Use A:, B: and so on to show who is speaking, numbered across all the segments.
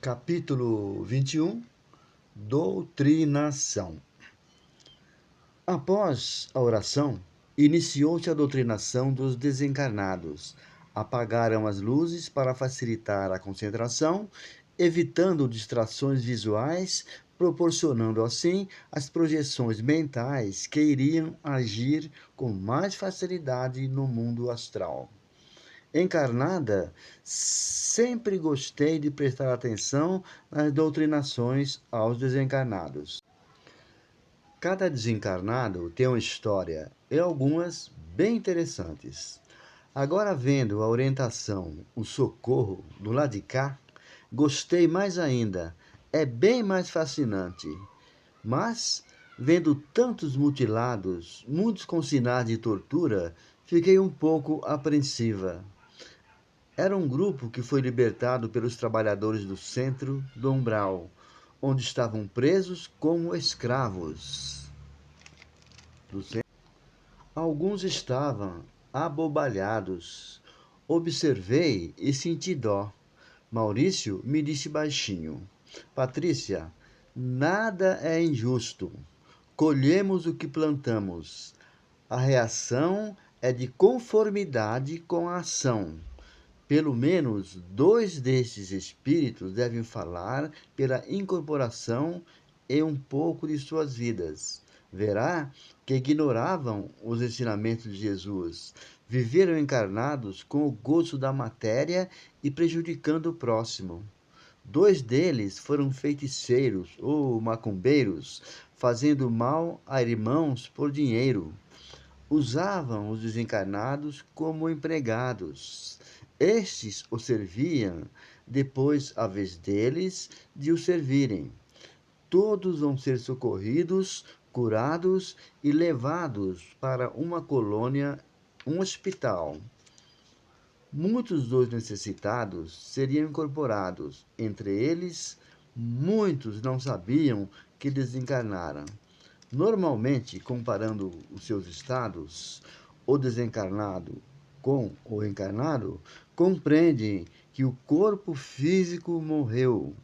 A: Capítulo 21. Doutrinação. Após a oração, iniciou-se a doutrinação dos desencarnados. Apagaram as luzes para facilitar a concentração, evitando distrações visuais, proporcionando assim as projeções mentais que iriam agir com mais facilidade no mundo astral. Encarnada, sempre gostei de prestar atenção nas doutrinações aos desencarnados. Cada desencarnado tem uma história e algumas bem interessantes. Agora, vendo a orientação, o socorro do lado de cá, gostei mais ainda. É bem mais fascinante. Mas, vendo tantos mutilados, muitos com sinais de tortura, fiquei um pouco apreensiva. Era um grupo que foi libertado pelos trabalhadores do centro do Umbral, onde estavam presos como escravos. Alguns estavam abobalhados. Observei e senti dó. Maurício me disse baixinho: Patrícia, nada é injusto. Colhemos o que plantamos. A reação é de conformidade com a ação. Pelo menos dois destes espíritos devem falar pela incorporação e um pouco de suas vidas. Verá que ignoravam os ensinamentos de Jesus, viveram encarnados com o gozo da matéria e prejudicando o próximo. Dois deles foram feiticeiros ou macumbeiros, fazendo mal a irmãos por dinheiro. Usavam os desencarnados como empregados. Estes o serviam, depois a vez deles de o servirem. Todos vão ser socorridos, curados e levados para uma colônia, um hospital. Muitos dos necessitados seriam incorporados. Entre eles, muitos não sabiam que desencarnaram. Normalmente, comparando os seus estados, o desencarnado com o encarnado, compreendem que o corpo físico morreu.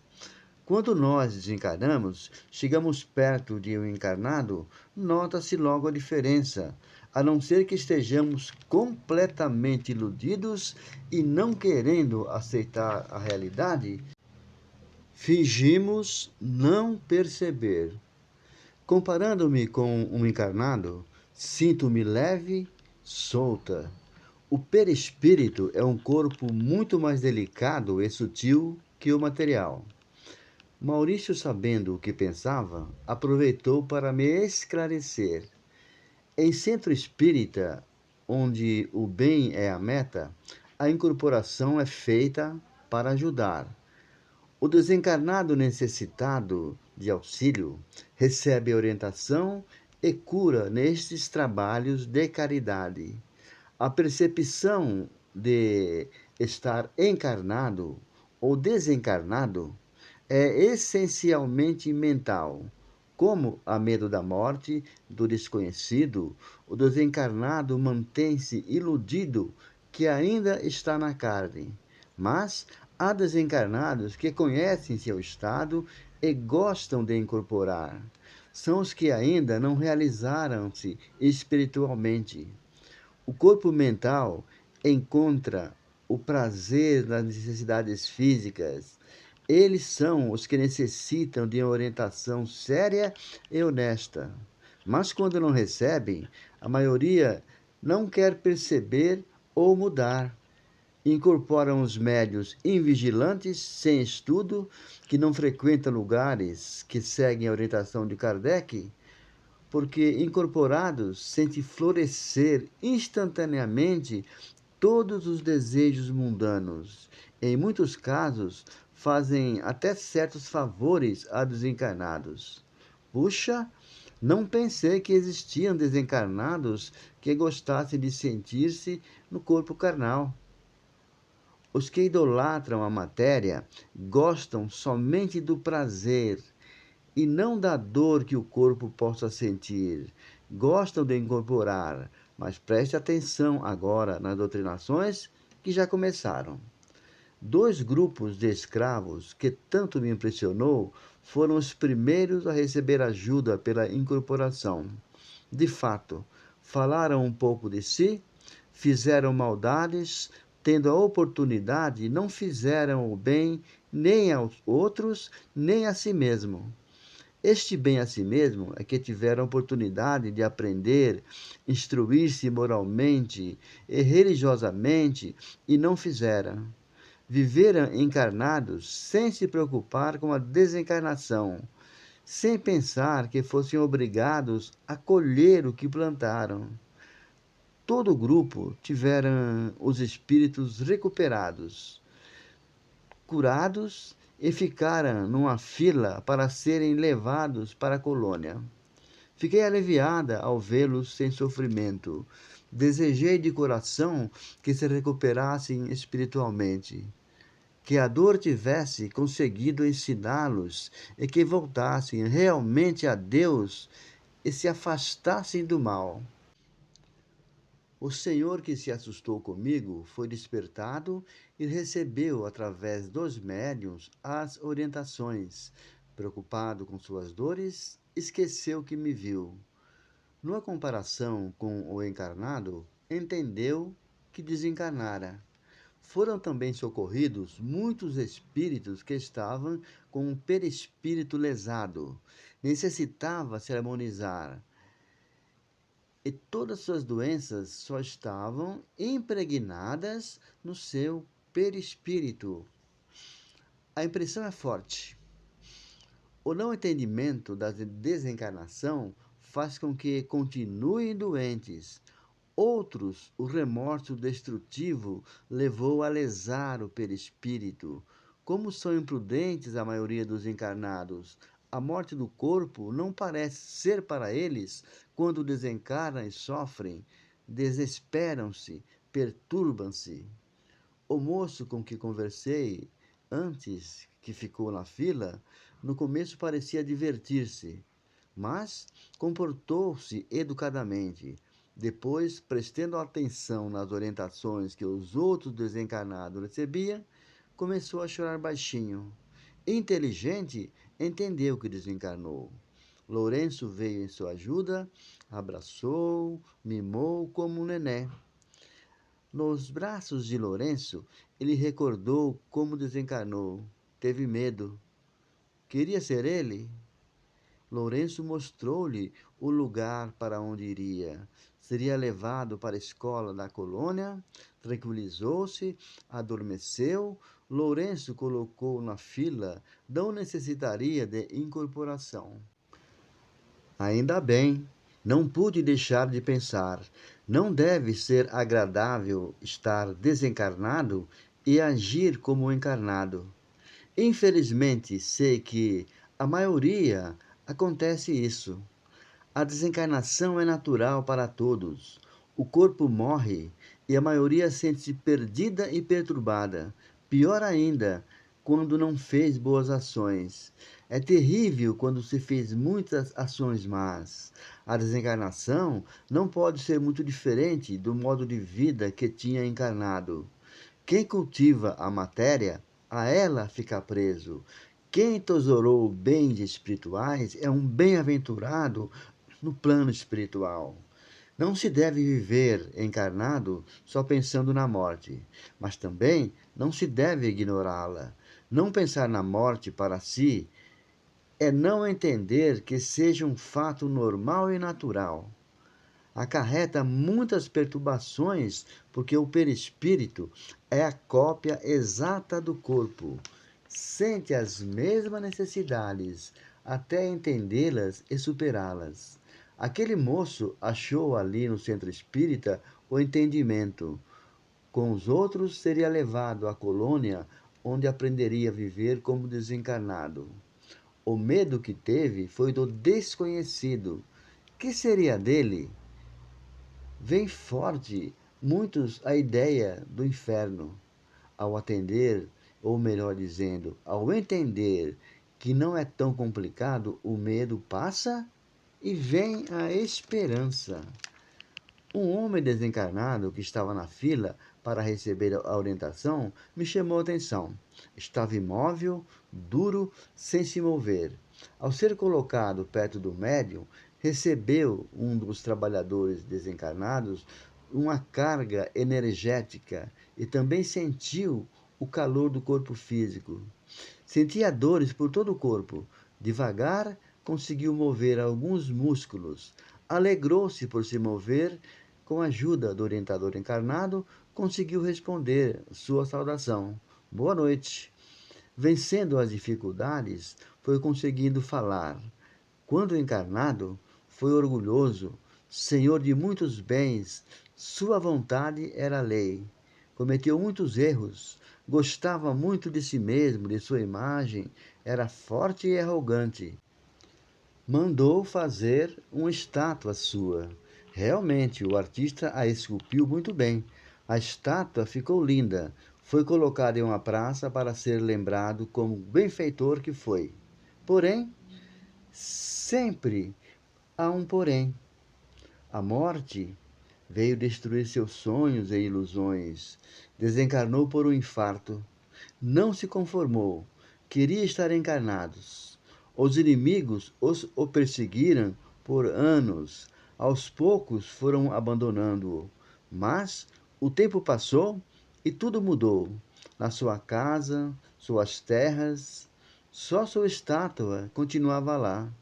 A: Quando nós desencarnamos, chegamos perto de um encarnado, nota-se logo a diferença, a não ser que estejamos completamente iludidos e não querendo aceitar a realidade, fingimos não perceber. Comparando-me com um encarnado, sinto-me leve, solta. O perispírito é um corpo muito mais delicado e sutil que o material. Maurício, sabendo o que pensava, aproveitou para me esclarecer. Em centro espírita, onde o bem é a meta, a incorporação é feita para ajudar. O desencarnado necessitado de auxílio recebe orientação e cura nestes trabalhos de caridade. A percepção de estar encarnado ou desencarnado é essencialmente mental. Como há medo da morte, do desconhecido, o desencarnado mantém-se iludido que ainda está na carne. Mas há desencarnados que conhecem seu estado e gostam de incorporar. São os que ainda não realizaram-se espiritualmente. O corpo mental encontra o prazer nas necessidades físicas. Eles são os que necessitam de uma orientação séria e honesta. Mas quando não recebem, a maioria não quer perceber ou mudar. Incorporam os médios invigilantes, sem estudo, que não frequentam lugares que seguem a orientação de Kardec, porque incorporados sente florescer instantaneamente todos os desejos mundanos. Em muitos casos, fazem até certos favores a desencarnados. Puxa, não pensei que existiam desencarnados que gostassem de sentir-se no corpo carnal. Os que idolatram a matéria gostam somente do prazer e não da dor que o corpo possa sentir. Gostam de incorporar, mas preste atenção agora nas doutrinações que já começaram. Dois grupos de escravos que tanto me impressionou foram os primeiros a receber ajuda pela incorporação. De fato, falaram um pouco de si, fizeram maldades, tendo a oportunidade, não fizeram o bem nem aos outros, nem a si mesmo. Este bem a si mesmo é que tiveram a oportunidade de aprender, instruir-se moralmente e religiosamente e não fizeram. Viveram encarnados sem se preocupar com a desencarnação, sem pensar que fossem obrigados a colher o que plantaram. Todo o grupo tiveram os espíritos recuperados, curados e ficaram numa fila para serem levados para a colônia. Fiquei aliviada ao vê-los sem sofrimento. Desejei de coração que se recuperassem espiritualmente, que a dor tivesse conseguido ensiná-los e que voltassem realmente a Deus e se afastassem do mal. O Senhor que se assustou comigo foi despertado e recebeu, através dos médiuns, as orientações. Preocupado com suas dores, esqueceu que me viu. Numa comparação com o encarnado, entendeu que desencarnara. Foram também socorridos muitos espíritos que estavam com o perispírito lesado. Necessitava se harmonizar. E todas suas doenças só estavam impregnadas no seu perispírito. A impressão é forte. O não entendimento da desencarnação faz com que continuem doentes. Outros, o remorso destrutivo levou a lesar o perispírito. Como são imprudentes a maioria dos encarnados, a morte do corpo não parece ser para eles quando desencarnam e sofrem, desesperam-se, perturbam-se. O moço com que conversei antes, que ficou na fila, no começo parecia divertir-se, mas comportou-se educadamente. Depois, prestando atenção nas orientações que os outros desencarnados recebiam, começou a chorar baixinho. Inteligente, entendeu que desencarnou. Lourenço veio em sua ajuda, abraçou, mimou como um nené. Nos braços de Lourenço, ele recordou como desencarnou. Teve medo. Queria ser ele? Lourenço mostrou-lhe o lugar para onde iria. Seria levado para a escola da colônia, tranquilizou-se, adormeceu. Lourenço colocou na fila, não necessitaria de incorporação. Ainda bem, não pude deixar de pensar. Não deve ser agradável estar desencarnado e agir como encarnado. Infelizmente, sei que a maioria acontece isso. A desencarnação é natural para todos. O corpo morre e a maioria sente-se perdida e perturbada. Pior ainda, quando não fez boas ações. É terrível quando se fez muitas ações más. A desencarnação não pode ser muito diferente do modo de vida que tinha encarnado. Quem cultiva a matéria, a ela fica preso. Quem tesourou bens espirituais é um bem-aventurado no plano espiritual. Não se deve viver encarnado só pensando na morte, mas também não se deve ignorá-la. Não pensar na morte para si é não entender que seja um fato normal e natural. Acarreta muitas perturbações, porque o perispírito é a cópia exata do corpo. Sente as mesmas necessidades, até entendê-las e superá-las. Aquele moço achou ali no centro espírita o entendimento. Com os outros, seria levado à colônia, onde aprenderia a viver como desencarnado. O medo que teve foi do desconhecido. Que seria dele? Vem forte muitos a ideia do inferno. Ao atender, ou melhor dizendo, ao entender que não é tão complicado, o medo passa e vem a esperança. Um homem desencarnado que estava na fila para receber a orientação me chamou a atenção. Estava imóvel, duro, sem se mover. Ao ser colocado perto do médium, recebeu um dos trabalhadores desencarnados uma carga energética e também sentiu o calor do corpo físico. Sentia dores por todo o corpo. Devagar conseguiu mover alguns músculos. Alegrou-se por se mover. Com a ajuda do orientador encarnado, conseguiu responder sua saudação. Boa noite. Vencendo as dificuldades, foi conseguindo falar. Quando encarnado, foi orgulhoso, senhor de muitos bens, sua vontade era lei. Cometeu muitos erros, gostava muito de si mesmo, de sua imagem, era forte e arrogante. Mandou fazer uma estátua sua. Realmente, o artista a esculpiu muito bem. A estátua ficou linda. Foi colocada em uma praça para ser lembrado como benfeitor que foi. Porém, sempre há um porém. A morte veio destruir seus sonhos e ilusões. Desencarnou por um infarto. Não se conformou. Queria estar encarnados. Os inimigos o perseguiram por anos. Aos poucos foram abandonando-o. Mas o tempo passou e tudo mudou. Na sua casa, suas terras, só sua estátua continuava lá.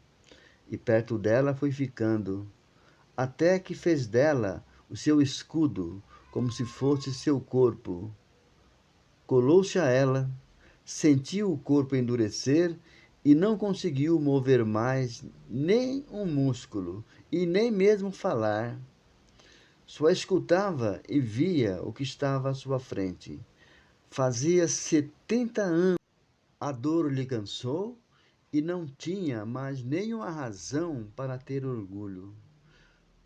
A: E perto dela foi ficando, até que fez dela o seu escudo, como se fosse seu corpo. Colou-se a ela, sentiu o corpo endurecer e não conseguiu mover mais nem um músculo e nem mesmo falar. Só escutava e via o que estava à sua frente. Fazia 70 anos. A dor lhe cansou e não tinha mais nenhuma razão para ter orgulho.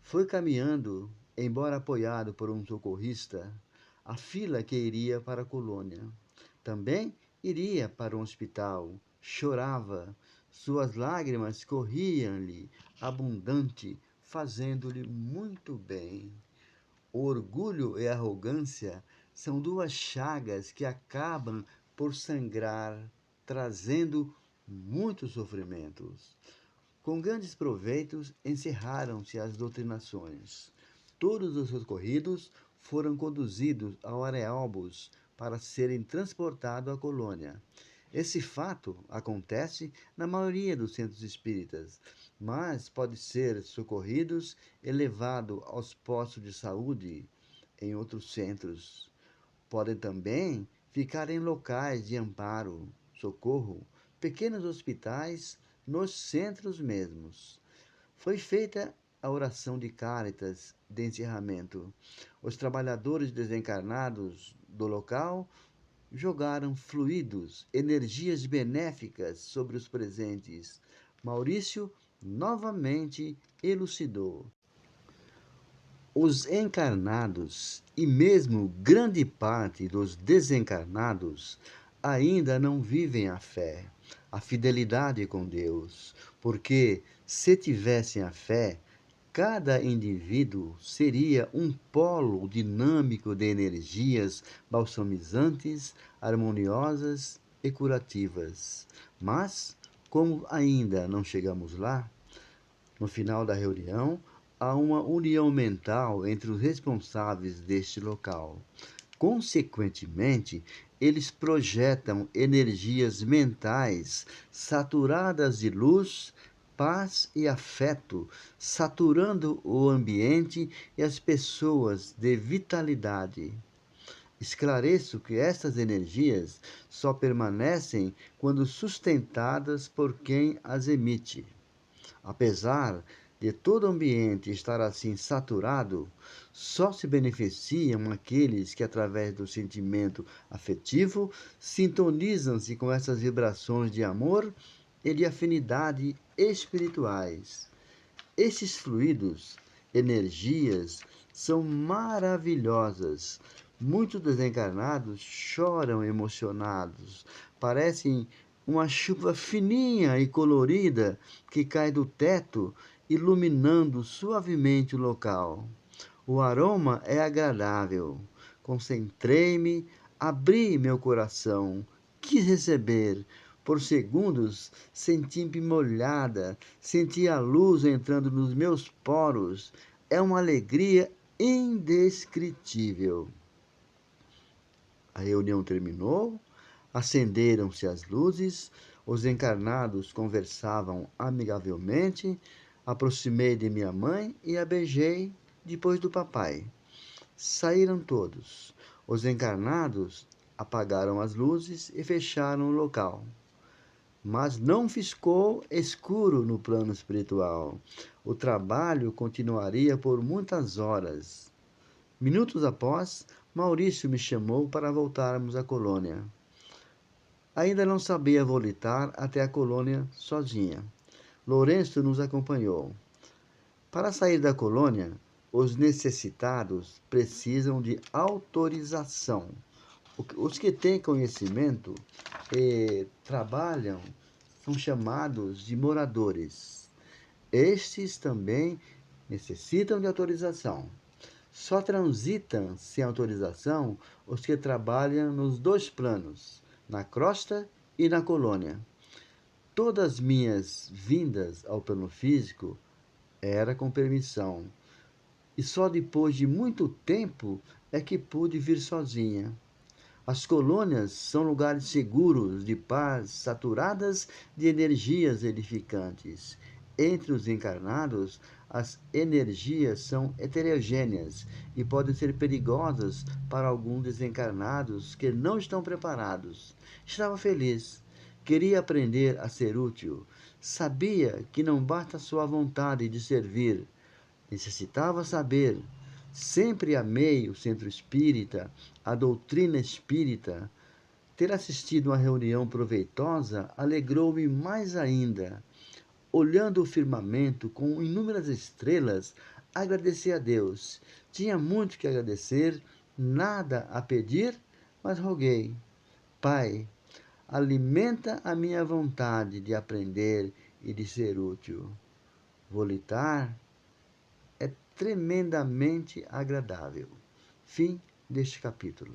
A: Foi caminhando, embora apoiado por um socorrista, a fila que iria para a colônia. Também iria para um hospital. Chorava. Suas lágrimas corriam-lhe abundante, fazendo-lhe muito bem. O orgulho e a arrogância são duas chagas que acabam por sangrar, trazendo muitos sofrimentos. Com grandes proveitos, encerraram-se as doutrinações. Todos os socorridos foram conduzidos ao Areóbus para serem transportados à colônia. Esse fato acontece na maioria dos centros espíritas, mas pode ser socorridos e levado aos postos de saúde em outros centros. Podem também ficar em locais de amparo, socorro, pequenos hospitais nos centros mesmos. Foi feita a oração de Cáritas de encerramento. Os trabalhadores desencarnados do local jogaram fluidos, energias benéficas sobre os presentes. Maurício novamente elucidou. Os encarnados e mesmo grande parte dos desencarnados ainda não vivem a fé, a fidelidade com Deus, porque se tivessem a fé, cada indivíduo seria um polo dinâmico de energias balsamizantes, harmoniosas e curativas. Mas, como ainda não chegamos lá, no final da reunião, há uma união mental entre os responsáveis deste local. Consequentemente, eles projetam energias mentais saturadas de luz, paz e afeto, saturando o ambiente e as pessoas de vitalidade. Esclareço que estas energias só permanecem quando sustentadas por quem as emite. Apesar de todo o ambiente estar assim saturado, só se beneficiam aqueles que, através do sentimento afetivo, sintonizam-se com essas vibrações de amor e de afinidade espirituais. Esses fluidos, energias, são maravilhosas. Muitos desencarnados choram emocionados, parecem uma chuva fininha e colorida que cai do teto, iluminando suavemente o local. O aroma é agradável. Concentrei-me, abri meu coração, quis receber. Por segundos, senti-me molhada, senti a luz entrando nos meus poros. É uma alegria indescritível. A reunião terminou, acenderam-se as luzes, os encarnados conversavam amigavelmente. Aproximei de minha mãe e a beijei depois do papai. Saíram todos. Os encarnados apagaram as luzes e fecharam o local. Mas não ficou escuro no plano espiritual. O trabalho continuaria por muitas horas. Minutos após, Maurício me chamou para voltarmos à colônia. Ainda não sabia voltar até a colônia sozinha. Lourenço nos acompanhou. Para sair da colônia, os necessitados precisam de autorização. Os que têm conhecimento e trabalham são chamados de moradores. Estes também necessitam de autorização. Só transitam sem autorização os que trabalham nos dois planos, na crosta e na colônia. Todas minhas vindas ao plano físico era com permissão, e só depois de muito tempo é que pude vir sozinha. As colônias são lugares seguros, de paz, saturadas de energias edificantes. Entre os encarnados, as energias são heterogêneas e podem ser perigosas para alguns desencarnados que não estão preparados. Estava feliz. Queria aprender a ser útil. Sabia que não basta sua vontade de servir. Necessitava saber. Sempre amei o centro espírita, a doutrina espírita. Ter assistido a uma reunião proveitosa alegrou-me mais ainda. Olhando o firmamento com inúmeras estrelas, agradeci a Deus. Tinha muito que agradecer, nada a pedir, mas roguei. Pai, alimenta a minha vontade de aprender e de ser útil. Volitar é tremendamente agradável. Fim deste capítulo.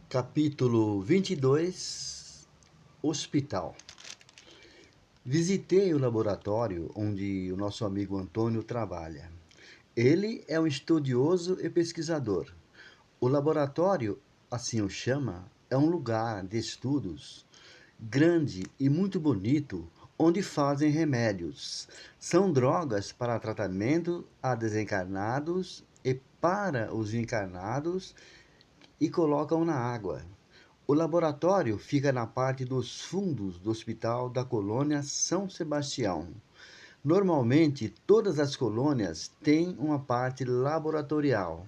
A: Capítulo 22. Hospital. Visitei o laboratório onde o nosso amigo Antônio trabalha. Ele é um estudioso e pesquisador. O laboratório, assim o chama, é um lugar de estudos grande e muito bonito, onde fazem remédios. São drogas para tratamento a desencarnados e para os encarnados e colocam na água. O laboratório fica na parte dos fundos do Hospital da Colônia São Sebastião. Normalmente, todas as colônias têm uma parte laboratorial.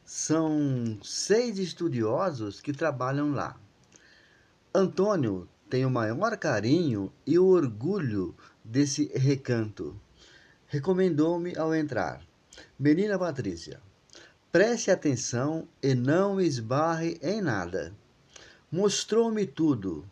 A: São 6 estudiosos que trabalham lá. Antônio tem o maior carinho e o orgulho desse recanto. Recomendou-me ao entrar: Menina Patrícia, preste atenção e não esbarre em nada. Mostrou-me tudo.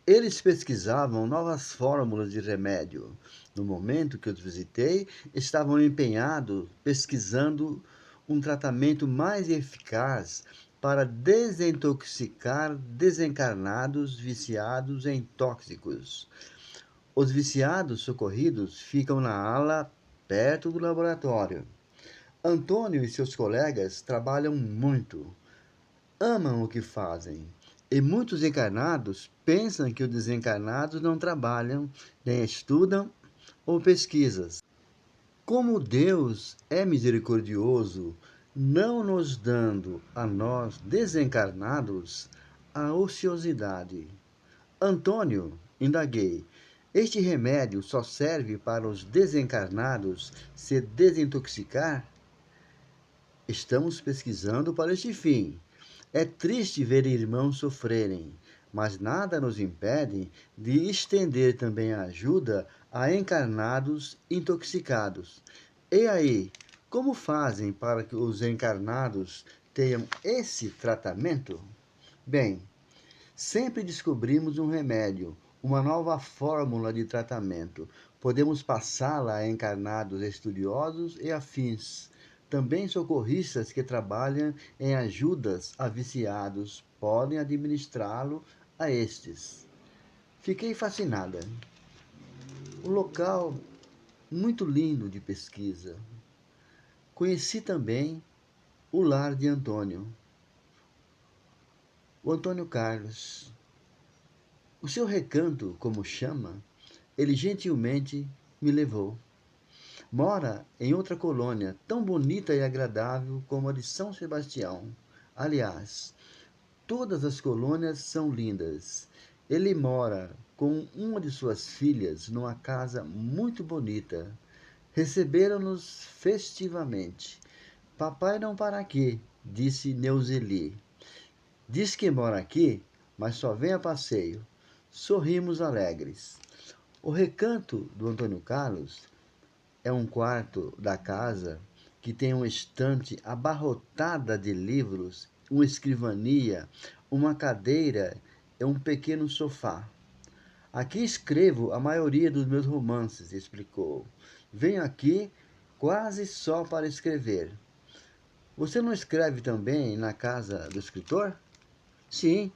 A: Eles pesquisavam novas fórmulas de remédio. No momento que os visitei, estavam empenhados pesquisando um tratamento mais eficaz para desintoxicar desencarnados viciados em tóxicos. Os viciados socorridos ficam na ala perto do laboratório. Antônio e seus colegas trabalham muito, amam o que fazem. E muitos encarnados pensam que os desencarnados não trabalham, nem estudam ou pesquisam. Como Deus é misericordioso, não nos dando a nós desencarnados a ociosidade. Antônio, indaguei, este remédio só serve para os desencarnados se desintoxicar? Estamos pesquisando para este fim. É triste ver irmãos sofrerem, mas nada nos impede de estender também a ajuda a encarnados intoxicados. E aí, como fazem para que os encarnados tenham esse tratamento? Bem, sempre descobrimos um remédio, uma nova fórmula de tratamento. Podemos passá-la a encarnados estudiosos e afins. Também socorristas que trabalham em ajudas a viciados podem administrá-lo a estes. Fiquei fascinada. Um local muito lindo de pesquisa. Conheci também o lar de Antônio, o Antônio Carlos. O seu recanto, como chama, ele gentilmente me levou. Mora em outra colônia tão bonita e agradável como a de São Sebastião. Aliás, todas as colônias são lindas. Ele mora com uma de suas filhas numa casa muito bonita. Receberam-nos festivamente. Papai não para aqui, disse Neuzeli. Diz que mora aqui, mas só vem a passeio. Sorrimos alegres. O recanto do Antônio Carlos é um quarto da casa que tem uma estante abarrotada de livros, uma escrivania, uma cadeira e um pequeno sofá. Aqui escrevo a maioria dos meus romances, explicou. Venho aqui quase só para escrever. Você não escreve também na casa do escritor? Sim,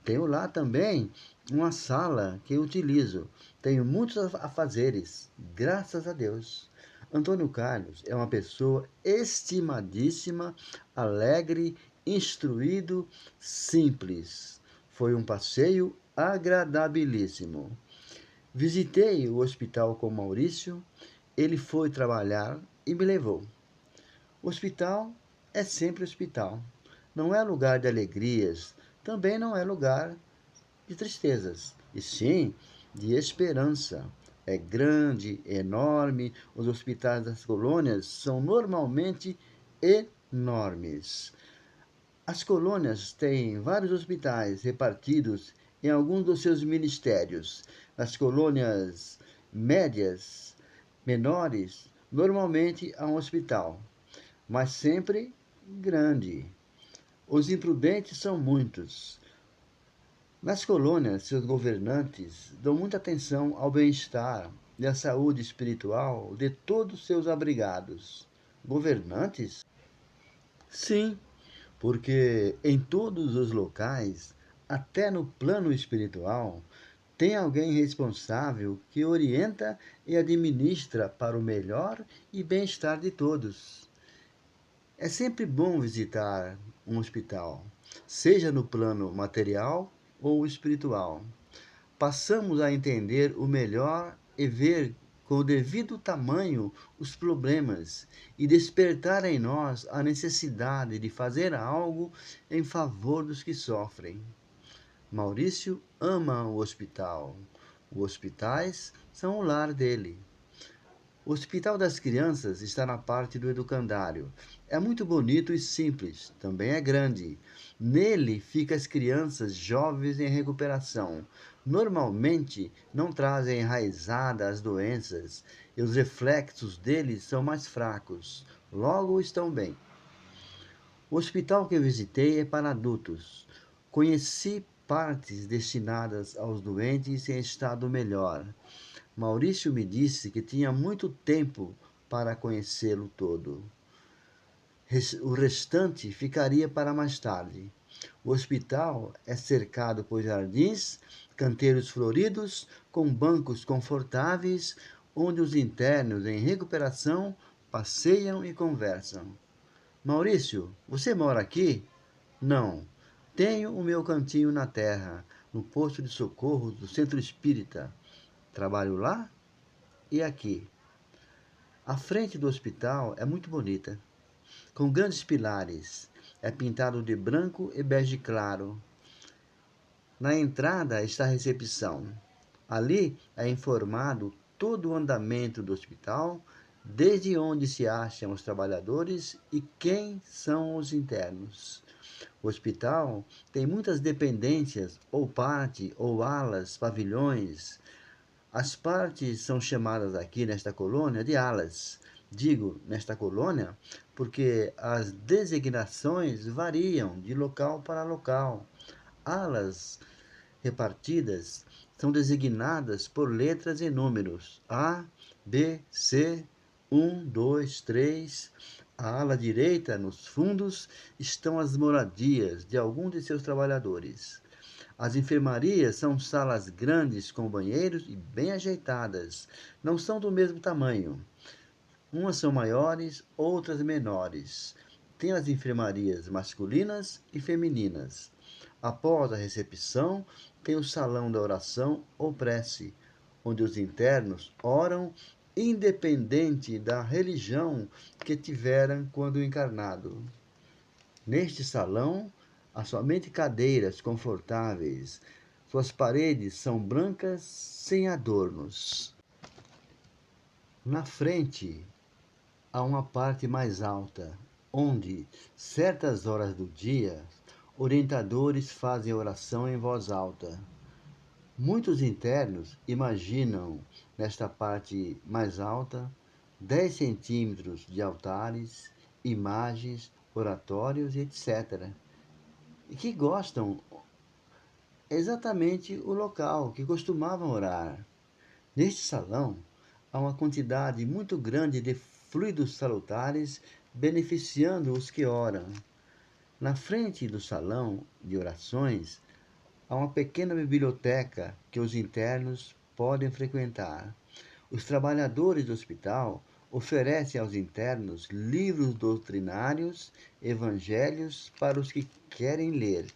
A: tenho lá também uma sala que eu utilizo. Tenho muitos afazeres, graças a Deus. Antônio Carlos é uma pessoa estimadíssima, alegre, instruído, simples. Foi um passeio agradabilíssimo. Visitei o hospital com Maurício, ele foi trabalhar e me levou. O hospital é sempre hospital. Não é lugar de alegrias, também não é lugar de tristezas, e sim de esperança. É grande, enorme. Os hospitais das colônias são normalmente enormes. As colônias têm vários hospitais repartidos em alguns dos seus ministérios. Nas colônias médias, menores, normalmente há um hospital, mas sempre grande. Os imprudentes são muitos. Nas colônias, seus governantes dão muita atenção ao bem-estar e à saúde espiritual de todos seus abrigados. Governantes? Sim, porque em todos os locais, até no plano espiritual, tem alguém responsável que orienta e administra para o melhor e bem-estar de todos. É sempre bom visitar um hospital, seja no plano material ou espiritual. Passamos a entender o melhor e ver com o devido tamanho os problemas e despertar em nós a necessidade de fazer algo em favor dos que sofrem. Maurício ama o hospital. Os hospitais são o lar dele. O Hospital das Crianças está na parte do educandário. É muito bonito e simples, também é grande. Nele ficam as crianças jovens em recuperação. Normalmente não trazem enraizadas as doenças e os reflexos deles são mais fracos. Logo estão bem. O hospital que eu visitei é para adultos. Conheci partes destinadas aos doentes em estado melhor. Maurício me disse que tinha muito tempo para conhecê-lo todo. O restante ficaria para mais tarde. O hospital é cercado por jardins, canteiros floridos, com bancos confortáveis, onde os internos em recuperação passeiam e conversam. Maurício, você mora aqui? Não. Tenho o meu cantinho na terra, no posto de socorro do Centro Espírita. Trabalho lá e aqui. A frente do hospital é muito bonita, com grandes pilares. É pintado de branco e bege claro. Na entrada está a recepção. Ali é informado todo o andamento do hospital, desde onde se acham os trabalhadores e quem são os internos. O hospital tem muitas dependências, ou parte, ou alas, pavilhões. As partes são chamadas aqui nesta colônia de alas. Digo nesta colônia porque as designações variam de local para local. Alas repartidas são designadas por letras e números A, B, C, 1, 2, 3. À ala direita, nos fundos, estão as moradias de alguns de seus trabalhadores. As enfermarias são salas grandes com banheiros e bem ajeitadas. Não são do mesmo tamanho. Umas são maiores, outras menores. Tem as enfermarias masculinas e femininas. Após a recepção, tem o salão da oração ou prece, onde os internos oram independente da religião que tiveram quando encarnado. Neste salão, há somente cadeiras confortáveis. Suas paredes são brancas, sem adornos. Na frente, há uma parte mais alta, onde, certas horas do dia, orientadores fazem oração em voz alta. Muitos internos imaginam, nesta parte mais alta, 10 centímetros de altares, imagens, oratórios, etc. E que gostam exatamente o local que costumavam orar. Neste salão, há uma quantidade muito grande de fluidos salutares beneficiando os que oram. Na frente do salão de orações, há uma pequena biblioteca que os internos podem frequentar. Os trabalhadores do hospital oferecem aos internos livros doutrinários, evangelhos para os que querem ler.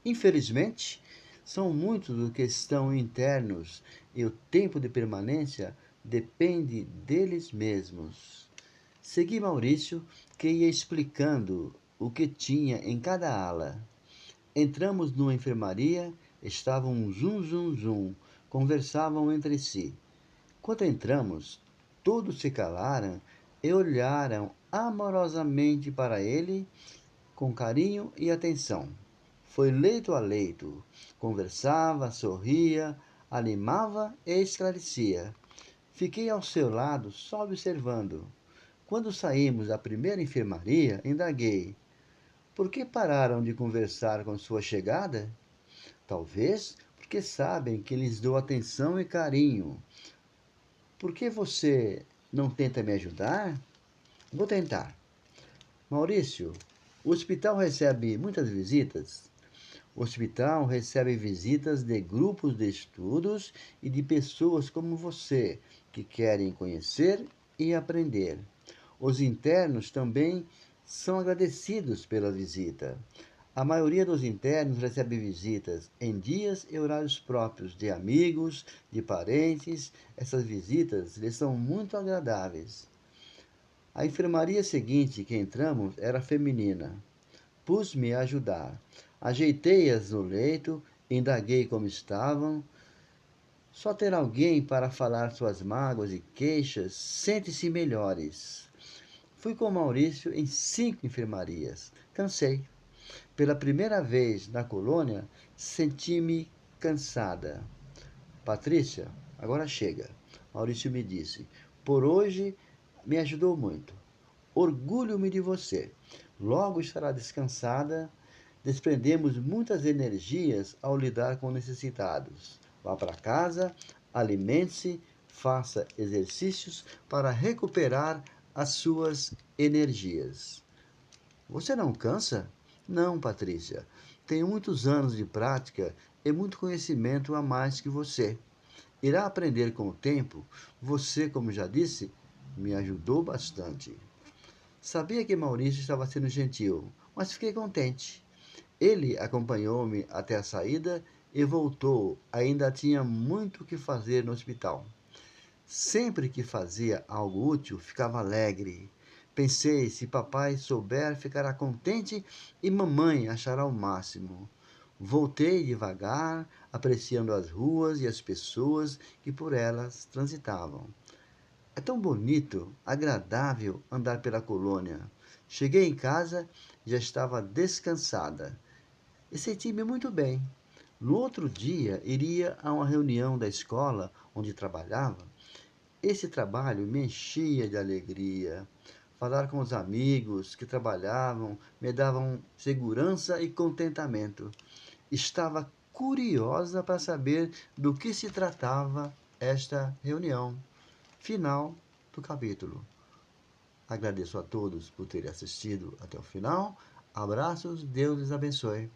A: Infelizmente, são muitos os que estão internos e o tempo de permanência depende deles mesmos. Segui Maurício, que ia explicando o que tinha em cada ala. Entramos numa enfermaria, estavam um zum zum zum, conversavam entre si. Quando entramos, todos se calaram e olharam amorosamente para ele com carinho e atenção. Foi leito a leito, conversava, sorria, animava e esclarecia. Fiquei ao seu lado só observando. Quando saímos da primeira enfermaria, indaguei: por que pararam de conversar com sua chegada? Talvez porque sabem que lhes dou atenção e carinho. Por que você não tenta me ajudar? Vou tentar. Maurício, o hospital recebe muitas visitas? O hospital recebe visitas de grupos de estudos e de pessoas como você, que querem conhecer e aprender. Os internos também são agradecidos pela visita. A maioria dos internos recebe visitas em dias e horários próprios de amigos, de parentes. Essas visitas lhes são muito agradáveis. A enfermaria seguinte que entramos era feminina. Pus-me a ajudar. Ajeitei-as no leito, indaguei como estavam. Só ter alguém para falar suas mágoas e queixas, sente-se melhores. Fui com Maurício em 5 enfermarias. Cansei. Pela primeira vez na colônia, senti-me cansada. Patrícia, agora chega. Maurício me disse. Por hoje me ajudou muito. Orgulho-me de você. Logo estará descansada. Desprendemos muitas energias ao lidar com necessitados. Vá para casa, alimente-se, faça exercícios para recuperar as suas energias. Você não cansa? Não, Patrícia. Tenho muitos anos de prática e muito conhecimento a mais que você. Irá aprender com o tempo. Você, como já disse, me ajudou bastante. Sabia que Maurício estava sendo gentil, mas fiquei contente. Ele acompanhou-me até a saída e voltou. Ainda tinha muito o que fazer no hospital. Sempre que fazia algo útil, ficava alegre. Pensei, se papai souber, ficará contente e mamãe achará o máximo. Voltei devagar, apreciando as ruas e as pessoas que por elas transitavam. É tão bonito, agradável andar pela colônia. Cheguei em casa, já estava descansada e senti-me muito bem. No outro dia, iria a uma reunião da escola onde trabalhava. Esse trabalho me enchia de alegria. Falar com os amigos que trabalhavam me davam segurança e contentamento. Estava curiosa para saber do que se tratava esta reunião. Final do capítulo. Agradeço a todos por terem assistido até o final. Abraços, Deus lhes abençoe.